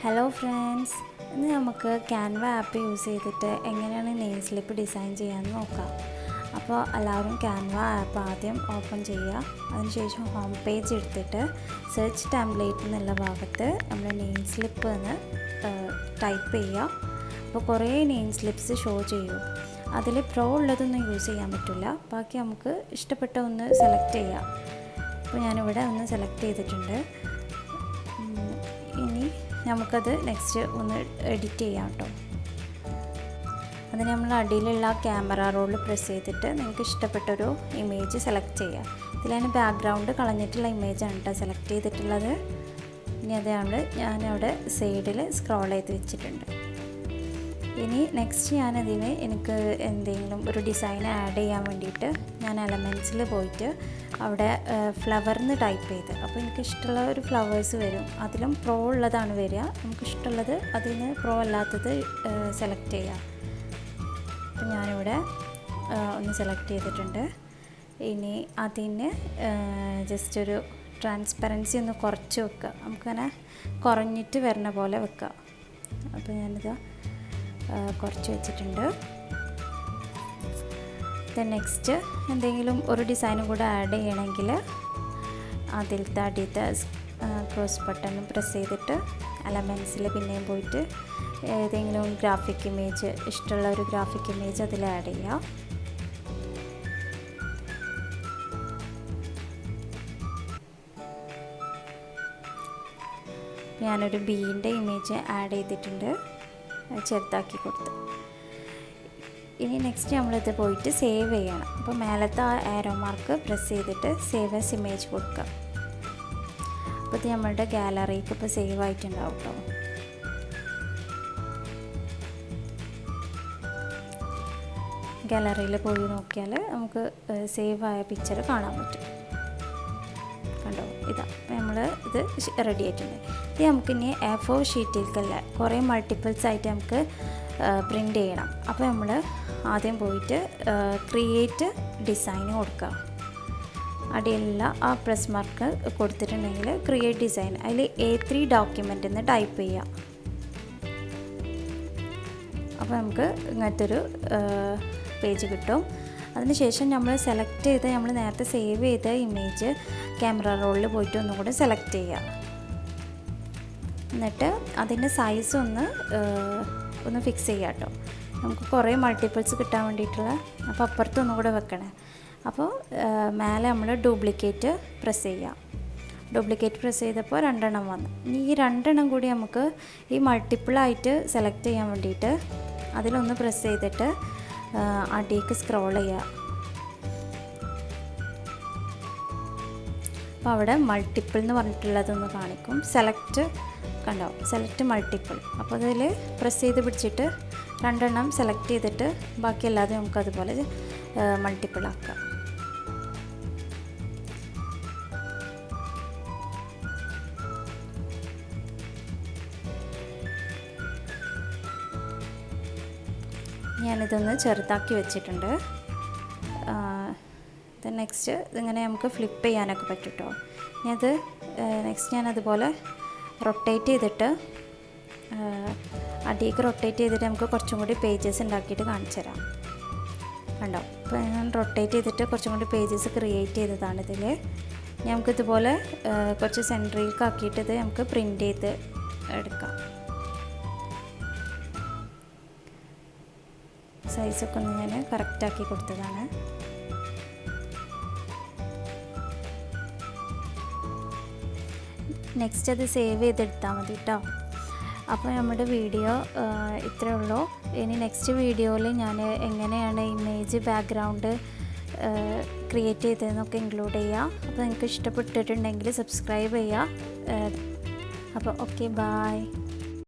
Hello friends, ഇന്ന് നമുക്ക് Canva app use ചെയ്തിട്ട് എങ്ങനെയാണ് നെയിൽ സ്ലിപ്പ് ഡിസൈൻ ചെയ്യാമെന്ന് നോക്കാം. അപ്പോൾ എല്ലാവരും ക്യാൻവ ആപ്പ് ആദ്യം ഓപ്പൺ ചെയ്യുക. അതിനുശേഷം ഹോം പേജ് എടുത്തിട്ട് സെർച്ച് ടെംപ്ലേറ്റ് എന്നുള്ള ഭാഗത്ത് നമ്മൾ നെയിൽ സ്ലിപ്പ് എന്ന് ടൈപ്പ് ചെയ്യുക. അപ്പോൾ കുറേ നെയിൽ സ്ലിപ്സ് ഷോ ചെയ്യും. അതിൽ പ്രോ ഉള്ളതൊന്നും യൂസ് ചെയ്യാൻ പറ്റില്ല. ബാക്കി നമുക്ക് ഇഷ്ടപ്പെട്ട ഒന്ന് സെലക്ട് ചെയ്യാം. അപ്പോൾ ഞാനിവിടെ ഒന്ന് സെലക്ട് ചെയ്തിട്ടുണ്ട്. ഇനി നമുക്കത് നെക്സ്റ്റ് ഒന്ന് എഡിറ്റ് ചെയ്യാം കേട്ടോ. അതിന് നമ്മൾ അടിയിലുള്ള ക്യാമറ റോൾ പ്രസ് ചെയ്തിട്ട് നിങ്ങൾക്ക് ഇഷ്ടപ്പെട്ടൊരു ഇമേജ് സെലക്ട് ചെയ്യാം. ഇതിലാണ് ബാക്ക്ഗ്രൗണ്ട് കളഞ്ഞിട്ടുള്ള ഇമേജാണ് കേട്ടോ സെലക്ട് ചെയ്തിട്ടുള്ളത്. ഇനി അതാണ് ഞാനവിടെ സൈഡിൽ സ്ക്രോൾ ചെയ്ത് വെച്ചിട്ടുണ്ട്. ഇനി നെക്സ്റ്റ് ഞാനതിന് എനിക്ക് എന്തെങ്കിലും ഒരു ഡിസൈൻ ആഡ് ചെയ്യാൻ വേണ്ടിയിട്ട് ഞാൻ എലമെൻറ്റ്സിൽ പോയിട്ട് അവിടെ ഫ്ലവർന്ന് ടൈപ്പ് ചെയ്ത്, അപ്പോൾ എനിക്ക് ഇഷ്ടമുള്ള ഒരു ഫ്ലവേഴ്സ് വരും. അതിലും പ്രോ ഉള്ളതാണ് വരിക. നമുക്ക് ഇഷ്ടമുള്ളത് അതിന് പ്രോ അല്ലാത്തത് സെലക്ട് ചെയ്യാം. അപ്പോൾ ഞാനിവിടെ ഒന്ന് സെലക്ട് ചെയ്തിട്ടുണ്ട്. ഇനി അതിന് ജസ്റ്റ് ഒരു ട്രാൻസ്പെറൻസി ഒന്ന് കുറച്ച് വെക്കുക. നമുക്കങ്ങനെ കുറഞ്ഞിട്ട് വരുന്ന പോലെ വെക്കുക. അപ്പോൾ ഞാനിത് കുറച്ച് വെച്ചിട്ടുണ്ട്. നെക്സ്റ്റ് എന്തെങ്കിലും ഒരു ഡിസൈനും കൂടെ ആഡ് ചെയ്യണമെങ്കിൽ അതിലത്തെ അടിയത്തെ ക്രോസ് ബട്ടൺ പ്രസ് ചെയ്തിട്ട് എലമെൻറ്റ്സിൽ പിന്നെയും പോയിട്ട് ഏതെങ്കിലും ഗ്രാഫിക് ഇമേജ്, ഇഷ്ടമുള്ള ഒരു ഗ്രാഫിക് ഇമേജ് അതിൽ ആഡ് ചെയ്യാം. ഞാനൊരു ബീൻ്റെ ഇമേജ് ആഡ് ചെയ്തിട്ടുണ്ട്, ചെറുതാക്കി കൊടുത്ത്. ഇനി നെക്സ്റ്റ് നമ്മളിത് പോയിട്ട് സേവ് ചെയ്യണം. അപ്പോൾ മേലത്തെ ആ ആരോ മാർക്ക് പ്രസ് ചെയ്തിട്ട് സേവ് ആസ് ഇമേജ് കൊടുക്കുക. അപ്പോൾ ഇത് നമ്മളുടെ ഗാലറിക്ക് ഇപ്പോൾ സേവ് ആയിട്ടുണ്ടാവും കേട്ടോ. ഗാലറിയിൽ പോയി നോക്കിയാൽ നമുക്ക് സേവ് ആയ പിക്ചർ കാണാൻ പറ്റും. കണ്ടോ, ഇതാ നമ്മൾ ഇത് റെഡി ആയിട്ടുണ്ട്. ഇത് നമുക്കിനി A4 ഷീറ്റിലേക്കല്ല, കുറേ മൾട്ടിപ്പിൾസ് ആയിട്ട് നമുക്ക് പ്രിൻ്റ് ചെയ്യണം. അപ്പോൾ നമ്മൾ ആദ്യം പോയിട്ട് ക്രിയേറ്റ് ഡിസൈൻ കൊടുക്കുക. അടിയിലുള്ള ആ പ്ലസ് മാർക്ക് കൊടുത്തിട്ടുണ്ടെങ്കിൽ ക്രിയേറ്റ് ഡിസൈൻ, അതിൽ A3 ഡോക്യുമെൻ്റ് എന്ന് ടൈപ്പ് ചെയ്യാം. അപ്പോൾ നമുക്ക് ഇങ്ങനത്തെ ഒരു പേജ് കിട്ടും. അതിനുശേഷം നമ്മൾ സെലക്ട് ചെയ്ത് നമ്മൾ നേരത്തെ സേവ് ചെയ്ത ഇമേജ് ക്യാമറ റോളിൽ പോയിട്ട് ഒന്നും കൂടെ സെലക്ട് ചെയ്യുക. എന്നിട്ട് അതിൻ്റെ സൈസ് ഒന്ന് ഫിക്സ് ചെയ്യുക കേട്ടോ. നമുക്ക് കുറേ മൾട്ടിപ്പിൾസ് കിട്ടാൻ വേണ്ടിയിട്ടുള്ള. അപ്പോൾ അപ്പുറത്ത് ഒന്നും കൂടെ വെക്കണേ. അപ്പോൾ മേലെ നമ്മൾ ഡ്യൂപ്ലിക്കേറ്റ് പ്രസ് ചെയ്യാം. ഡ്യൂപ്ലിക്കേറ്റ് പ്രസ് ചെയ്തപ്പോൾ 2 എണ്ണം വന്നു. ഇനി ഈ 2 എണ്ണം കൂടി നമുക്ക് ഈ മൾട്ടിപ്പിളായിട്ട് സെലക്ട് ചെയ്യാൻ വേണ്ടിയിട്ട് അതിലൊന്ന് പ്രസ് ചെയ്തിട്ട് അടിയിലേക്ക് സ്ക്രോൾ ചെയ്യുക. അപ്പോൾ അവിടെ മൾട്ടിപ്പിൾ എന്ന് പറഞ്ഞിട്ടുള്ളതൊന്ന് കാണിക്കും. സെലക്ട് കണ്ടോ, സെലക്ട് മൾട്ടിപ്പിൾ. അപ്പോൾ അതിൽ പ്രസ് ചെയ്ത് പിടിച്ചിട്ട് 2 എണ്ണം സെലക്ട് ചെയ്തിട്ട് ബാക്കി എല്ലാതും നമുക്കതുപോലെ മൾട്ടിപ്പിൾ ആക്കാം. ഞാനിതൊന്ന് ചെറുതാക്കി വെച്ചിട്ടുണ്ട്. നെക്സ്റ്റ് ഇതിങ്ങനെ നമുക്ക് ഫ്ലിപ്പ് ചെയ്യാനൊക്കെ പറ്റും കേട്ടോ. ഞാനത് നെക്സ്റ്റ് ഞാനതുപോലെ റൊട്ടേറ്റ് ചെയ്തിട്ട് അടിയിലേക്ക് റൊട്ടേറ്റ് ചെയ്തിട്ട് നമുക്ക് കുറച്ചും കൂടി പേജസ് ഉണ്ടാക്കിയിട്ട് കാണിച്ചു തരാം. കണ്ടോ, ഇപ്പോൾ ഞാൻ റൊട്ടേറ്റ് ചെയ്തിട്ട് കുറച്ചും കൂടി പേജസ് ക്രിയേറ്റ് ചെയ്തതാണ് ഇതിൽ. നമുക്കിതുപോലെ കുറച്ച് സെൻറ്ററിലേക്ക് ആക്കിയിട്ട് ഇത് നമുക്ക് പ്രിൻ്റ് ചെയ്ത് എടുക്കാം. സൈസൊക്കെ ഒന്ന് ഞാൻ കറക്റ്റാക്കി കൊടുത്തതാണ്. നെക്സ്റ്റ് അത് സേവ് ചെയ്തെടുത്താൽ മതി കേട്ടോ. അപ്പോൾ നമ്മുടെ വീഡിയോ ഇത്രയേ ഉള്ളൂ. ഇനി നെക്സ്റ്റ് വീഡിയോയിൽ ഞാൻ എങ്ങനെയാണ് ഇമേജ് ബാക്ക്ഗ്രൗണ്ട് ക്രിയേറ്റ് ചെയ്തതെന്നൊക്കെ ഇൻക്ലൂഡ് ചെയ്യുക. അപ്പോൾ നിങ്ങൾക്ക് ഇഷ്ടപ്പെട്ടിട്ടുണ്ടെങ്കിൽ സബ്സ്ക്രൈബ് ചെയ്യുക. അപ്പോൾ ഓക്കെ, ബൈ.